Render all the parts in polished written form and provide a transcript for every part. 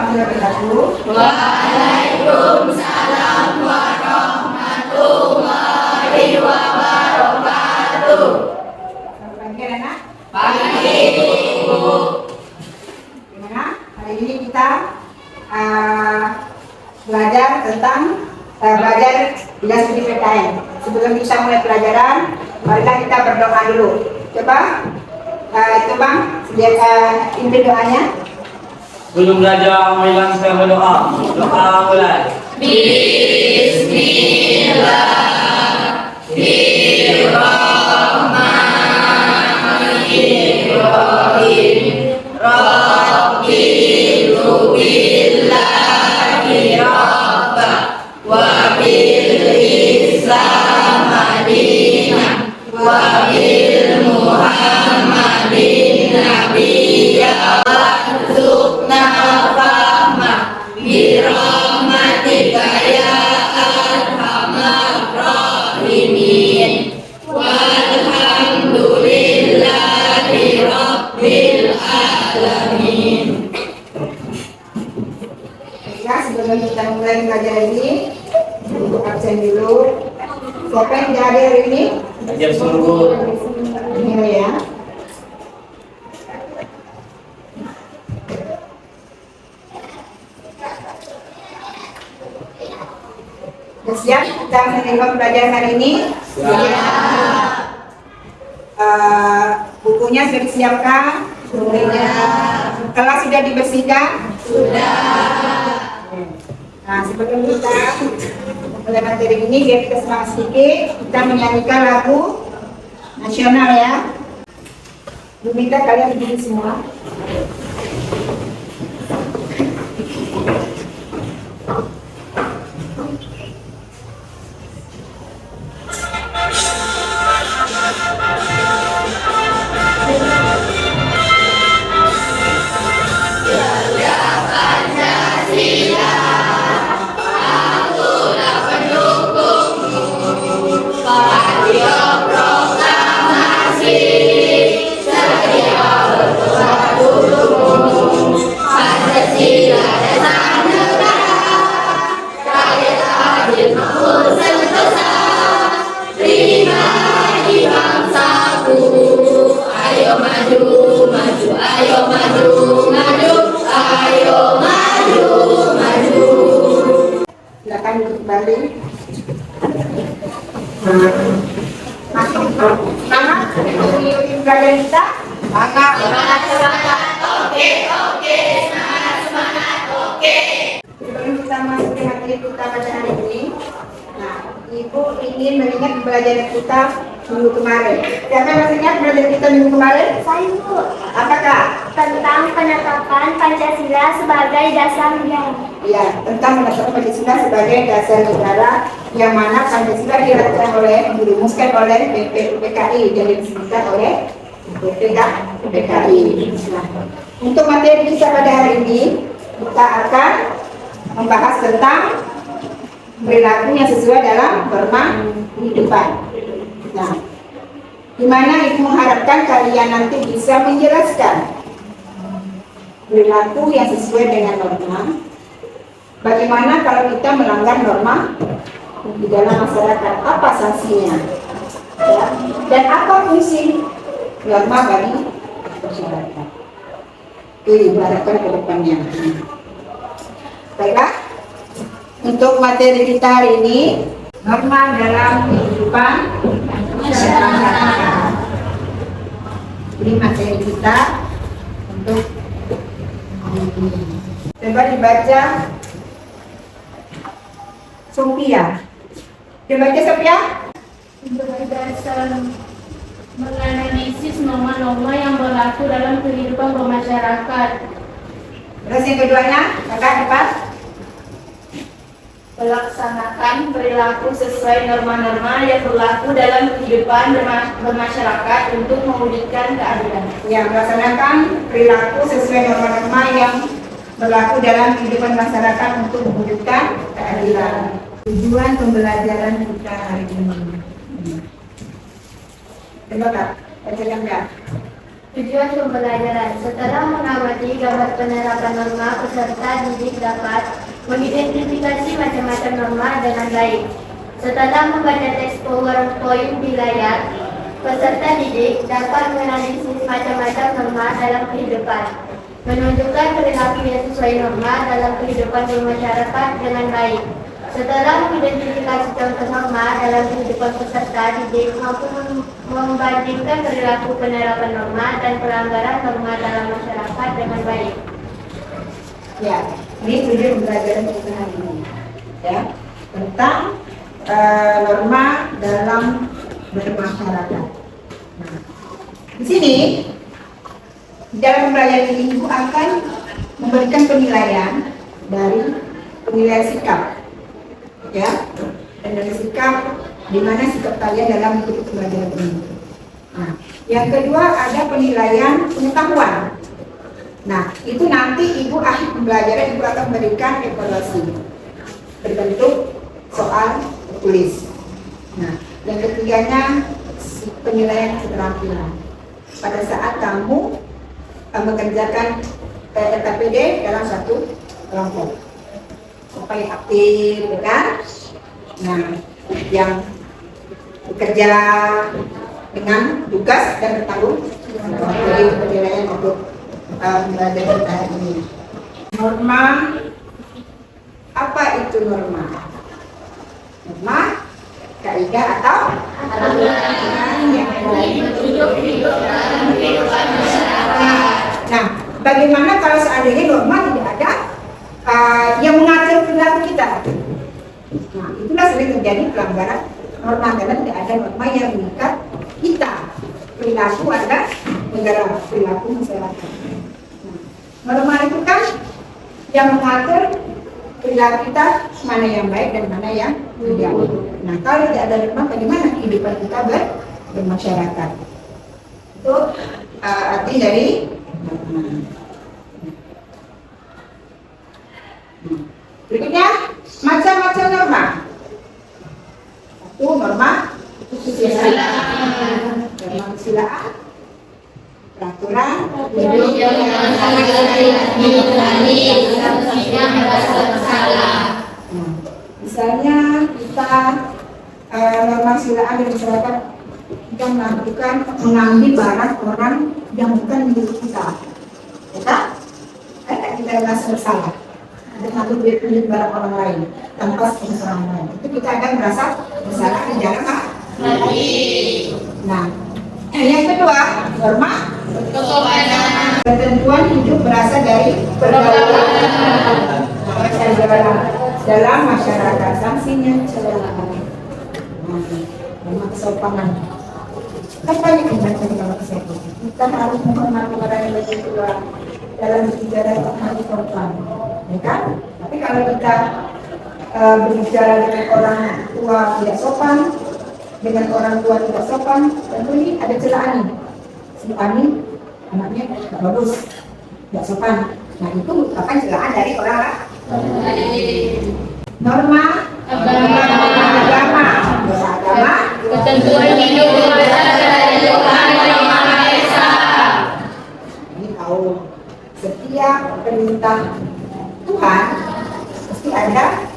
warahmatullahi wabarakatuh. Waalaikumsalam warahmatullahi wabarakatuh. Selamat pagi anak. Pagi, Ibu. Gimana? Hari ini kita belajar tentang belajar bidang studi PKN. Sebelum kita mulai pelajaran, marilah kita berdoa dulu. Coba itu Bang, inti doanya. Sebelum belajar, marilah kita berdoa. Doa mulai. Bismillahirrahmanirrahim. Rabbi billahi rabba wa bil Islam madinah wa bil Muhammadin nabiyya warzuqna fahma bi rahmatika ya arhamar rahimin. Walhamdulillahi rabbil alamin. Ya, sebelum kita mulai belajar ini, untuk absen dulu. Siapa yang tidak hadir hari ini? Belajar sungguh. Ini ya. Sudah siap kita menerima pelajaran hari ini? Bukunya sudah disiapkan? Sudah. Kelas sudah dibersihkan? Nah, sebelum kita mulai materi ini, biar kita semangat sedikit, kita menyanyikan lagu nasional ya. Minta kalian berdiri semua. Silakan duduk kembali. Semangat mengikuti pelajaran kita. Semangat, oke, semangat, oke. Sebelum kita masuk ke materi kita pada hari ini, nah, Ibu ingin mengingat pembelajaran kita minggu kemarin. Siapa yang masih ingat pembelajaran kita minggu kemarin? Saya Bu, Apakah? tentang penetapan Pancasila sebagai dasar negara. Ya, tentang menetapkan Pancasila sebagai dasar negara, yang mana Pancasila dirumuskan oleh PKI dan diresmikan oleh PKI. Nah, untuk materi kita pada hari ini, kita akan membahas tentang perilaku yang sesuai dalam norma kehidupan. Nah, di mana Ibu mengharapkan kalian nanti bisa menjelaskan perilaku yang sesuai dengan norma. Bagaimana kalau kita melanggar norma di dalam masyarakat? Apa sanksinya? Ya. Dan apa fungsi norma bagi masyarakat? Itu Ibu harapkan ke depannya. Baiklah, untuk materi kita hari ini, norma dalam kehidupan masyarakat. Ini materi kita untuk coba dibaca Sophia. Dibaca Sophia. Sebagai dasar menganalisis norma-norma yang berlaku dalam kehidupan bermasyarakat. Terus yang keduanya, kakak depan. Melaksanakan perilaku sesuai norma-norma yang berlaku dalam kehidupan bermasyarakat untuk mewujudkan keadilan. Yang melaksanakan perilaku sesuai norma-norma yang berlaku dalam kehidupan masyarakat untuk mewujudkan keadilan. Tujuan pembelajaran kita hari ini. Coba Kak, bacakan Kak. Tujuan pembelajaran. Setelah mengamati gambar penerapan norma, peserta didik dapat mengidentifikasi macam-macam norma dengan baik. Setelah membaca teks PowerPoint di layar, peserta didik dapat menganalisis macam-macam norma dalam kehidupan, menunjukkan perilaku yang sesuai norma dalam kehidupan bermasyarakat dengan baik. Setelah mengidentifikasi contoh norma dalam kehidupan peserta didik mampu membandingkan perilaku penerapan norma dan pelanggaran norma dalam masyarakat dengan baik. Ya, ini tujuan pembelajaran kita hari ini. Ya, tentang norma dalam bermasyarakat. Nah, di sini dalam pembelajaran ini Ibu akan memberikan penilaian dari penilaian sikap. Ya, dan dari sikap di mana sikap kalian dalam mengikuti pembelajaran ini. Nah, yang kedua ada penilaian pengetahuan. Nah, itu nanti Ibu akhir pembelajaran Ibu akan memberikan evaluasi berbentuk soal tulis. Nah, yang ketiganya penilaian keterampilan. Pada saat kamu mengerjakan RKPD dalam satu kelompok. Supaya aktif, kan? Nah, yang bekerja dengan tugas dan bertanggung jawab. Jadi itu penilaian untuk pembelajaran kita hari ini. Norma, apa itu norma? Norma, kaidah atau aturan yang Nah, bagaimana kalau seandainya norma tidak ada yang mengatur perilaku kita? Nah, itulah sering terjadi pelanggaran norma karena tidak ada norma yang mengikat kita. Perilaku adalah negara, perilaku masyarakat. Nah, norma itu kan yang mengatur perilaku kita mana yang baik dan mana yang tidak. Nah, kalau tidak ada norma, bagaimana kehidupan kita bermasyarakat? Itu arti dari norma. Berikutnya, macam-macam norma. Satu, norma kesusilaan, norma kesusilaan, peraturan, misalnya kita norma kesusilaan di masyarakat kita melakukan mengambil barang orang yang bukan milik kita, ya kan? Kita merasa bersalah. Ada satu milik barang orang lain tanpa seizin orang lain, itu kita akan merasa bersalah di dalam hati. Nah, yang kedua, norma ketentuan hidup berasal dari pergaulan dalam masyarakat. Sanksinya celana, norma kesopanan. Kan banyak yang norma kesopanan. Kita harus menghormati orang yang lebih tua dalam berbicara tentang sopan, ya kan? Tapi kalau kita berbicara dengan orang tua tidak sopan, dengan orang tua tidak sopan, tentu ini ada celaan nih. Si Ani anaknya tidak bagus, tidak sopan. Nah, itu merupakan celaan dari orang lain. Norma agama, ketentuan hidup berasal dari Tuhan Yang Maha Esa. Ini tahu. Setiap perintah Tuhan pasti ada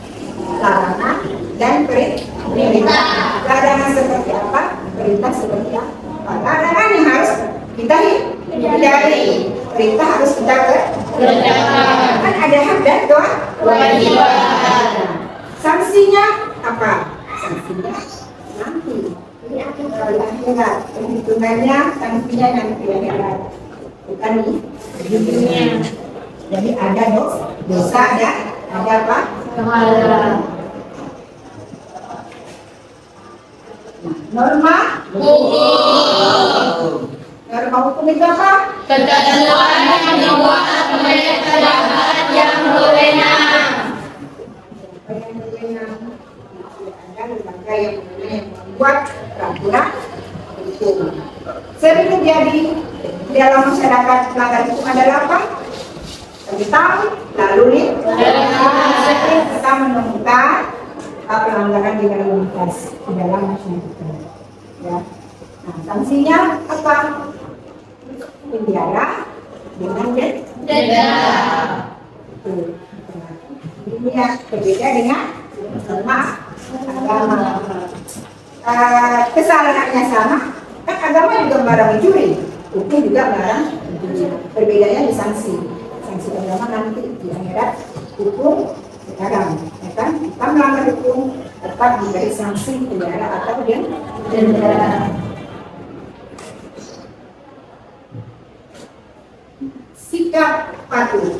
larangan dan perintah. Larangan seperti apa? Perintah seperti apa? Larangan yang harus kita hindari, perintah harus kita kerjakan. Kan ada hak dan kewajiban. Sanksinya apa? Sanksinya nanti. Ini akan kalau akhirat perhitungannya sanksinya nanti akhirat. Bukan di dunia. Jadi ada dosa dan ada apa? Kemahalan. Norma hukum. Norma hukum itu apa? Ketentuan yang dibuat oleh pejabat yang berwenang. Ada lembaga yang membuat peraturan hukum. Sering terjadi dalam masyarakat pelanggaran hukum adalah apa? Tentang lalu lintas. Kita menemukan pelanggaran di lalu lintas di dalam masyarakat. Ya. Nah, sanksinya apa? penjara dengan Denda. Ini ya berbeda dengan norma agama. Kesalahannya sama, kan agama juga melarang mencuri, hukum juga melarang mencuri. Perbedaannya di sanksi. Sanksi agama nanti di akhirat, hukum sekarang, ya kan? Kita melanggar hukum tetap diberi sanksi penjara atau denda. Sikap patuh.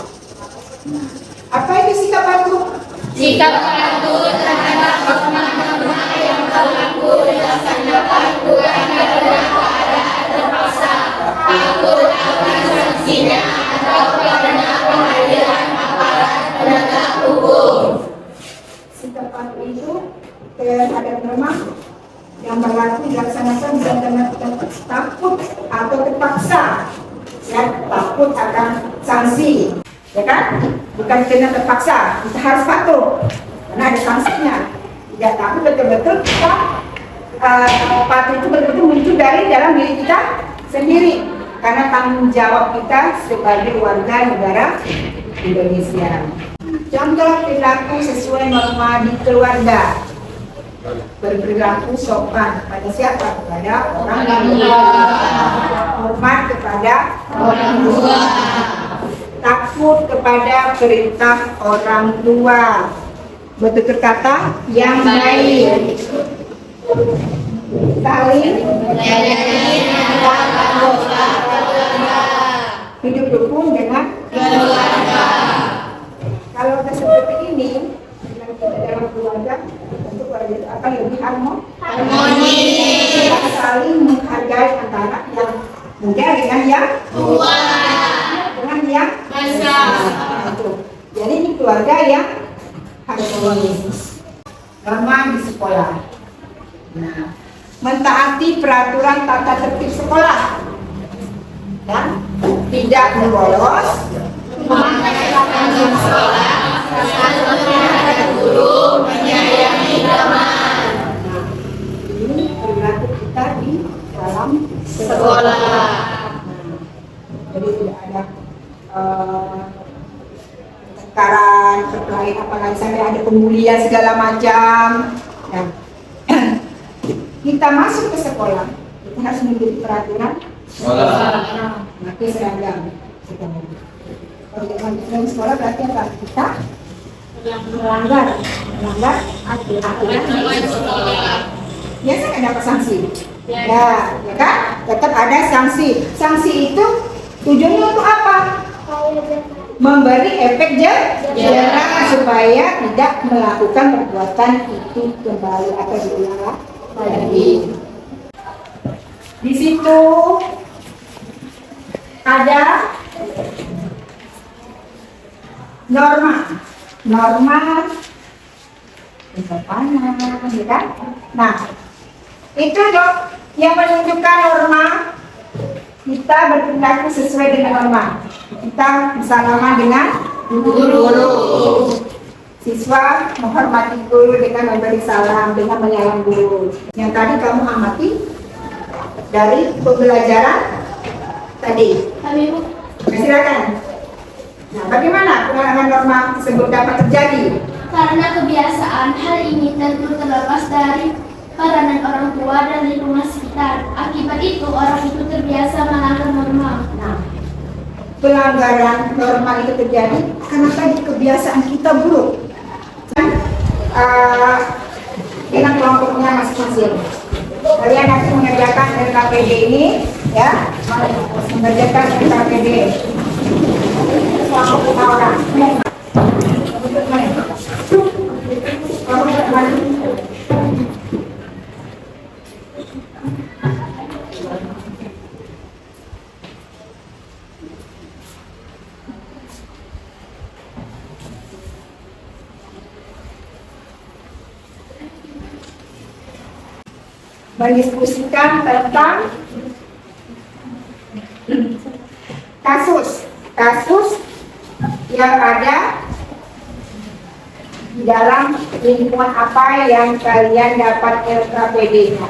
Apa itu sikap patuh? Sikap patuh terhadap norma-norma yang berlaku dilaksanakan bukan karena keadaan terpaksa, takut akan sanksinya, atau karena kehadiran aparat penegak hukum. Sikap patuh itu terhadap norma yang berlaku dilaksanakan bukan karena takut atau terpaksa, ya, takut akan sanksi, ya kan? Bukan karena terpaksa, kita harus patuh karena ada sanksinya. Tidak, tapi betul-betul kita patuh itu betul-betul muncul dari dalam diri kita sendiri karena tanggung jawab kita sebagai warga negara Indonesia. Contoh perilaku sesuai norma di keluarga. Berperilaku sopan kepada siapa? Kepada orang tua. Hormat kepada orang tua. Takut kepada perintah orang tua. Bertutur kata yang baik. Saling Menyayangi antar anggota keluarga. hidup rukun dengan Keluarga. kalau kita seperti ini dalam keluarga tentu keluarga itu akan lebih Harmoni. kita saling menghargai antara yang muda dengan yang Tua. dengan yang Besar. itu. Jadi ini keluarga yang harmonis. Norma di sekolah. Nah, mentaati peraturan tata tertib sekolah dan tidak membolos, Memakai jam sekolah, selalu terhadap guru, menyayangi teman. ini perilaku kita di dalam Sekolah. Jadi tidak ada pertengkaran, perkelahian, apalagi sampai ada pembulian segala macam. Nah, kita masuk ke sekolah, kita harus mengikuti peraturan Sekolah. pakai seragam. Kalau dalam sekolah berarti apa? Kita melanggar aturan sekolah. Biasa kan dapat sanksi. Ya kan? Tetap ada sanksi. Sanksi itu tujuannya untuk apa? Memberi efek jerah supaya tidak melakukan perbuatan itu kembali atau diulang lagi. Di situ ada norma kesopanan, ya kan? Nah, itu dok yang menunjukkan norma kita berperilaku sesuai dengan norma. Kita bersalaman dengan guru. Siswa menghormati guru dengan memberi salam, dengan menyayang guru. Yang tadi kamu amati dari pembelajaran tadi. Kami Bu, Silakan. Nah, bagaimana pengulangan norma tersebut dapat terjadi? karena kebiasaan hal ini tentu terlepas dari peranan orang tua dan lingkungan sekitar. Akibat itu orang itu terbiasa melanggar norma. Nah, pelanggaran norma itu terjadi karena tadi kebiasaan kita buruk. Dengan kelompoknya masing-masing. Kalian nanti mengerjakan LKPD ini, ya, mengerjakan LKPD. Kelompok 5 orang. Kelompok mana? Mendiskusikan tentang kasus yang ada di dalam lingkungan apa yang kalian dapat LKPD-nya.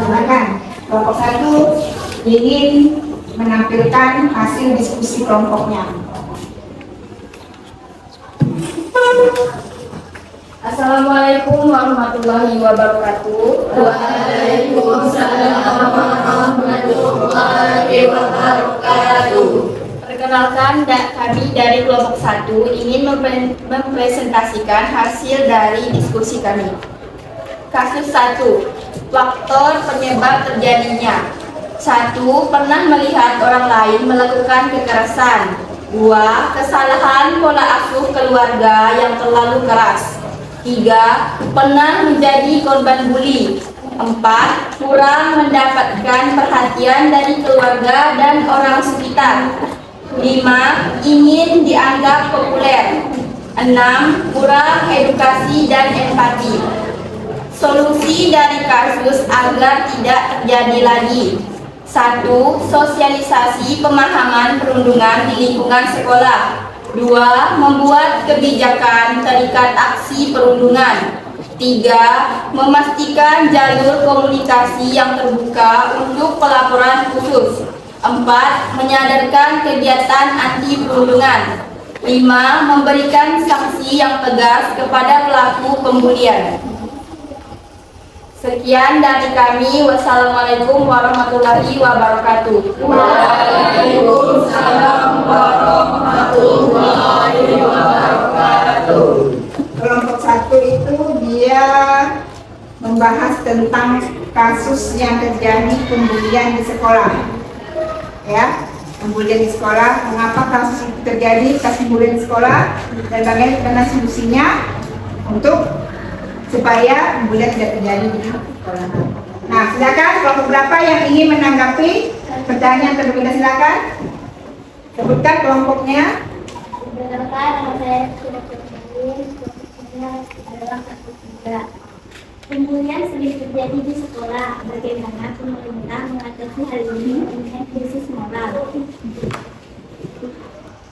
Silakan. Kelompok 1 ingin menampilkan hasil diskusi kelompoknya. Assalamualaikum warahmatullahi wabarakatuh. Waalaikumsalam warahmatullahi wabarakatuh. Perkenalkan, kami dari kelompok 1 ingin mempresentasikan hasil dari diskusi kami. Kasus 1. Faktor penyebab terjadinya. 1. Pernah melihat orang lain melakukan kekerasan. 2. Kesalahan pola asuh keluarga yang terlalu keras. 3. Pernah menjadi korban bully. 4. Kurang mendapatkan perhatian dari keluarga dan orang sekitar. 5. Ingin dianggap populer. 6. Kurang edukasi dan empati. Solusi dari kasus agar tidak terjadi lagi. 1. Sosialisasi pemahaman perundungan di lingkungan sekolah. 2. Membuat kebijakan terikat aksi perundungan. 3. Memastikan jalur komunikasi yang terbuka untuk pelaporan khusus. 4. Menyadarkan kegiatan anti perundungan. 5. Memberikan sanksi yang tegas kepada pelaku pembulian. Sekian dari kami. Wassalamualaikum warahmatullahi wabarakatuh. Waalaikumsalam warahmatullahi wabarakatuh. Kelompok 1 itu dia membahas tentang kasus yang terjadi pembulian di sekolah. Ya, pembulian di sekolah. Mengapa kasus itu terjadi, kasus pembulian di sekolah, dan bagaimana solusinya untuk supaya pembulian tidak terjadi di sekolah. Nah, silakan kelompok berapa yang ingin menanggapi pertanyaan terlebih dahulu, silakan. Sebutkan kelompoknya. Perkenalkan, nama saya sudah terjadi. Kelompoknya adalah kasus 3. Pembulian sering terjadi di sekolah. Bagaimana pemerintah mengatasi hal ini dengan krisis moral?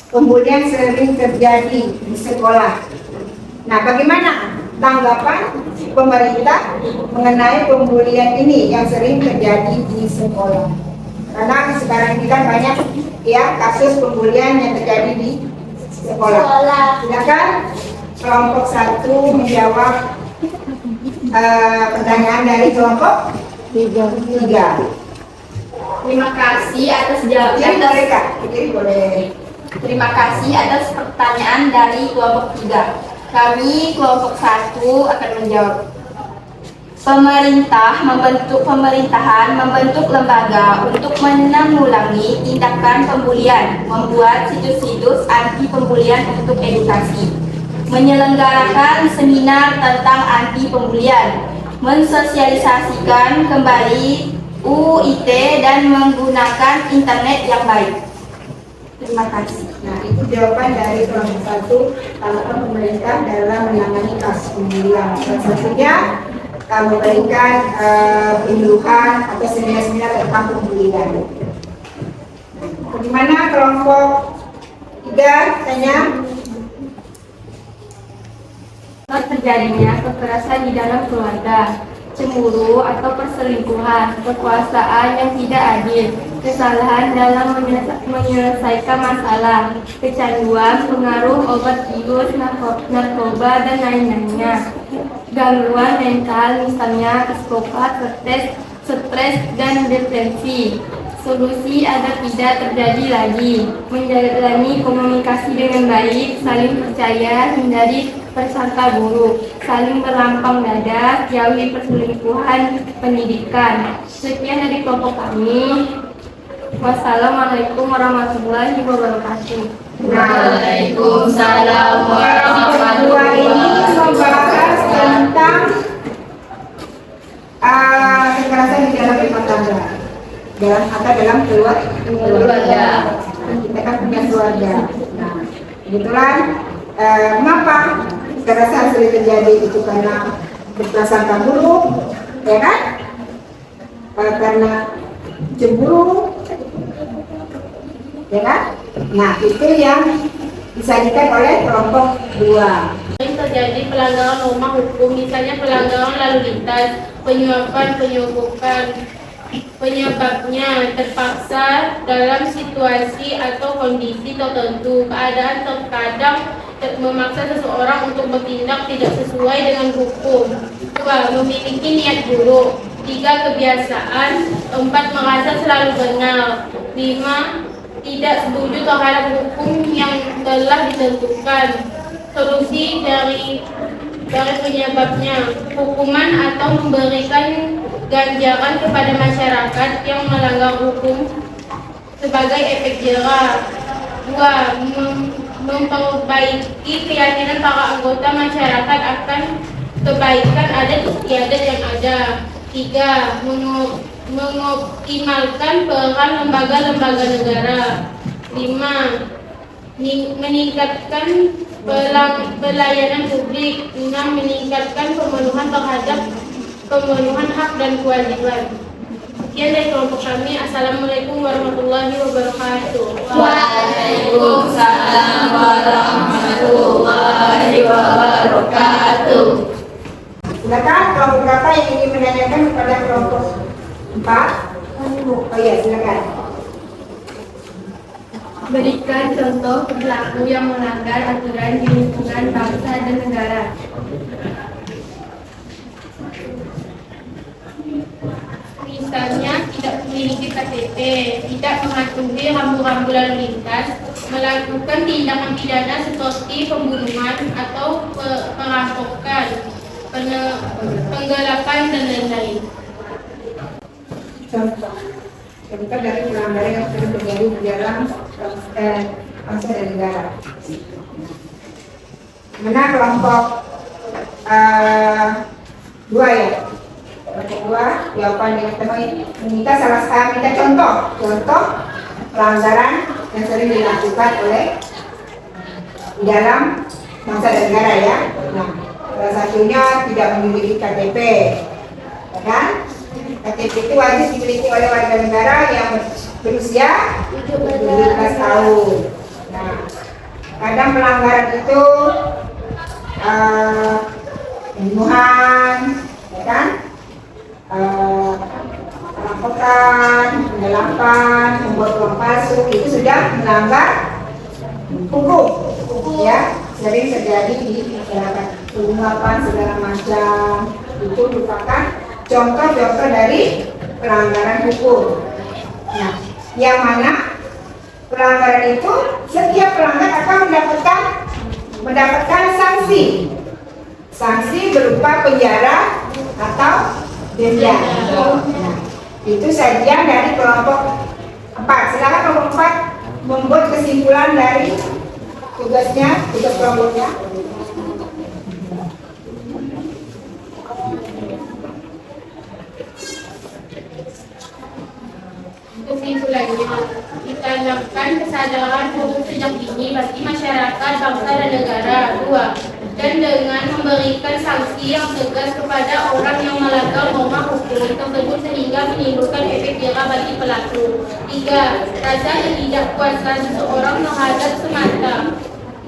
Pembulian sering terjadi di sekolah. Nah, bagaimana tanggapan pemerintah mengenai pembulian ini yang sering terjadi di sekolah? Karena sekarang ini kan banyak ya kasus pembulian yang terjadi di sekolah. Silakan kelompok 1 menjawab pertanyaan dari kelompok 3. Terima kasih atas Jadi jawaban. boleh Kak? Jadi boleh. Terima kasih atas pertanyaan dari kelompok 3. Kami kelompok 1 akan menjawab. Pemerintahan membentuk lembaga untuk menanggulangi tindakan pembulian, membuat situs-situs anti pembulian untuk edukasi, menyelenggarakan seminar tentang anti pembulian, mensosialisasikan kembali UIT dan menggunakan internet yang baik. Terima kasih. Nah, itu jawaban dari kelompok 1 tanggapan pemerintah dalam menangani kasus pembulian. Salah satunya memberikan penyuluhan atau seminar-seminar tentang pembulian. Bagaimana kelompok 3 tanya? Terjadinya kekerasan di dalam keluarga, cemburu atau perselingkuhan, kekuasaan yang tidak adil, kesalahan dalam menyelesaikan masalah, kecanduan, pengaruh obat bius, narkoba, dan lain-lainnya, gangguan mental misalnya psikopat, stres, dan depresi. Solusi agar tidak terjadi lagi, menjalani komunikasi dengan baik, saling percaya, hindari persangka buruk, saling berlampang dada, jauhi perselingkuhan, pendidikan. Sekian dari kelompok kami. Wassalamualaikum warahmatullahi wabarakatuh. Waalaikumsalam Kelompok 2 ini membahas tentang kekerasan di dalam rumah tangga. Dalam keluarga. Kita kan punya keluarga. Nah, kebetulan mengapa kekerasan sering terjadi itu karena berprasangka buruk, ya kan? Karena cemburu, ya kan? Nah, itu yang disajikan oleh kelompok 2. Terjadi pelanggaran norma hukum, misalnya pelanggaran lalu lintas, penyuapan, penyuapan. Penyebabnya terpaksa dalam situasi atau kondisi tertentu. Keadaan terkadang memaksa seseorang untuk bertindak tidak sesuai dengan hukum. 2. Memiliki niat buruk. 3. Kebiasaan. 4. Merasa selalu benar. 5. Tidak setuju terhadap hukum yang telah ditentukan. Solusi dari penyebabnya, hukuman atau memberikan ganjaran kepada masyarakat yang melanggar hukum sebagai efek jera. 2. Memperbaiki keyakinan para anggota masyarakat akan kebaikan adat istiadat yang ada. 3. Mengoptimalkan peran lembaga-lembaga negara. 5. Meningkatkan pelayanan publik. 6. Meningkatkan pemenuhan hak dan kewajiban. Sekian dari kelompok kami. Assalamualaikum warahmatullahi wabarakatuh. Waalaikumsalam warahmatullahi wabarakatuh. Silakan kelompok berapa yang ingin menanyakan kepada kelompok 4? Oh iya, silakan. Berikan contoh perilaku yang melanggar aturan di lingkungan bangsa dan negara. Misalnya tidak memiliki KTP, tidak mematuhi rambu-rambu lalu lintas, melakukan tindakan pidana seperti pembunuhan atau perampokan, penggelapan dan lain-lain. Contoh dari pelanggaran yang sering terjadi di dalam bangsa dan negara. Mana kelompok 2 ya? Kelompok 2 jawaban yang meminta minta contoh pelanggaran yang sering dilakukan oleh di dalam bangsa dan negara ya. Nah, salah satunya tidak memiliki KTP, ya kan? KTP itu wajib dimiliki oleh warga negara yang berusia 17 tahun. Nah, kadang pelanggaran itu pembunuhan, ya kan? Perampokan, penggelapan, membuat uang palsu, itu sudah melanggar hukum, ya, sering terjadi di masyarakat. Pengungkapan segala macam itu merupakan contoh-contoh dari pelanggaran hukum. Nah, yang mana pelanggaran itu setiap pelanggar akan mendapatkan sanksi berupa penjara atau denda. Nah, itu saja dari kelompok 4. Silakan kelompok 4 membuat kesimpulan dari tugas kelompoknya. kesimpulannya, ditanamkan kesadaran hukum sejak dini bagi masyarakat, bangsa, dan negara. 2. Dan dengan memberikan sanksi yang tegas kepada orang yang melanggar norma hukum tersebut sehingga menimbulkan efek jera bagi pelaku. 3. Rasa ketidakpuasan seseorang terhadap semata.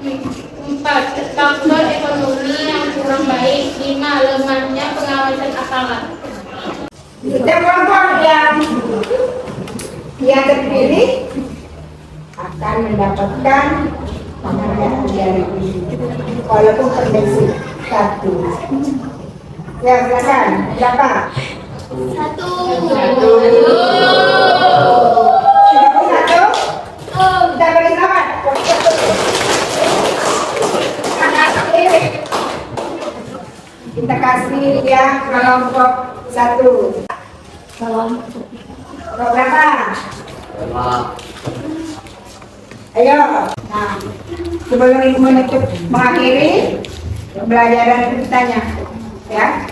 4. Faktor ekonomi yang kurang baik. 5. Lemahnya pengawasan aparat. Kita kelompok yang terpilih akan mendapatkan penghargaan dari walaupun terdeksi 1. Ya, silakan. Berapa? 1. 1. Kita beri selamat. Kita kasih yang kelompok 1. Kelompok berapa? Ayo. Nah, sebelum ibu mengakhiri pembelajaran kitanya, ya.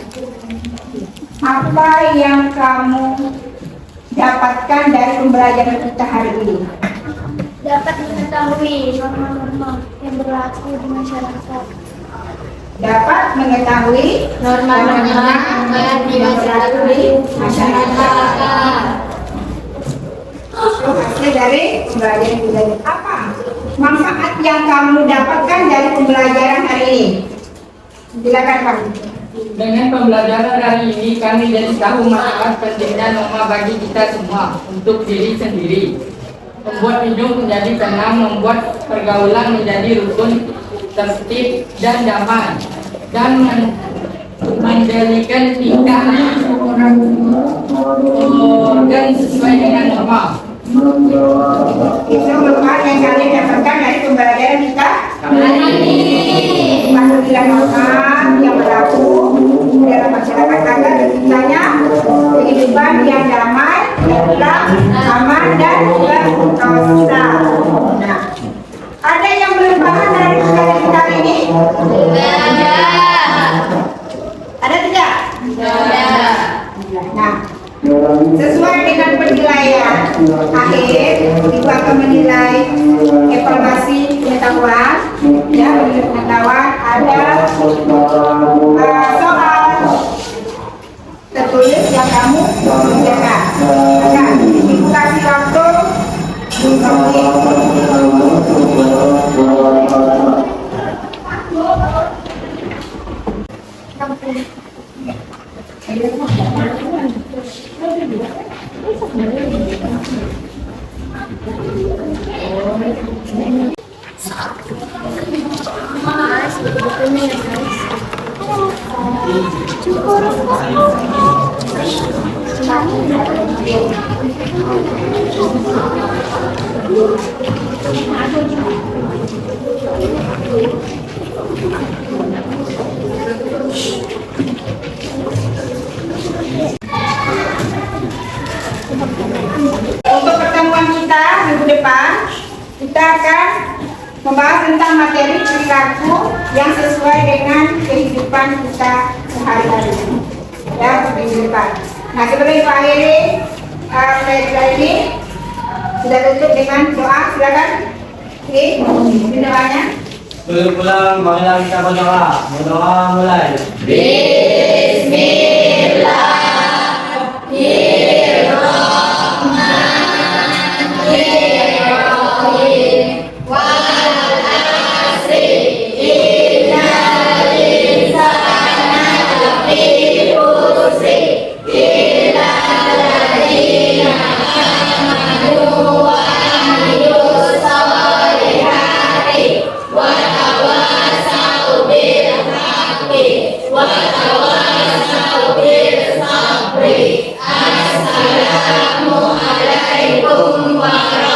Apa yang kamu dapatkan dari pembelajaran kita hari ini? Dapat mengetahui norma-norma yang berlaku di masyarakat. Dapat mengetahui Norma-norma yang berlaku di masyarakat. hasil dari pembelajaran kita. Apa manfaat yang kamu dapatkan dari pembelajaran hari ini? Silakan Pak. Dengan pembelajaran hari ini, kami jadi tahu manfaat pentingnya norma bagi kita semua untuk diri sendiri. Membuat hidup menjadi tenang, membuat pergaulan menjadi rukun, tertib, dan damai. Dan menjadikan tingkah dan sesuai dengan norma. Itu manfaat yang kalian dapatkan dari pembelajaran kita hari ini. Apabila manfaat yang berlaku dalam masyarakat agar terciptanya kehidupan yang damai, tenang, aman, dan bersentosa. Nah, ada yang belum paham dari pembelajaran kita hari ini? Ada tidak? Nah, sesuai dengan penilaian akhir, ibu akan menilai evaluasi pengetahuan, ya, pengetahuan ada soal tertulis yang kamu kerjakan. Maka ibu kasih waktu untuk pertemuan kita minggu depan, kita akan membahas tentang materi perilaku yang sesuai dengan kehidupan kita sehari-hari. Ya, minggu depan. Nah, sebelum Ibu akhiri pelajaran ini, sudah tutup dengan doa, silakan. Oke, doanya. Sebelum pulang, marilah kita berdoa. Berdoa mulai. Assalamualaikum warahmatullahi wabarakatuh.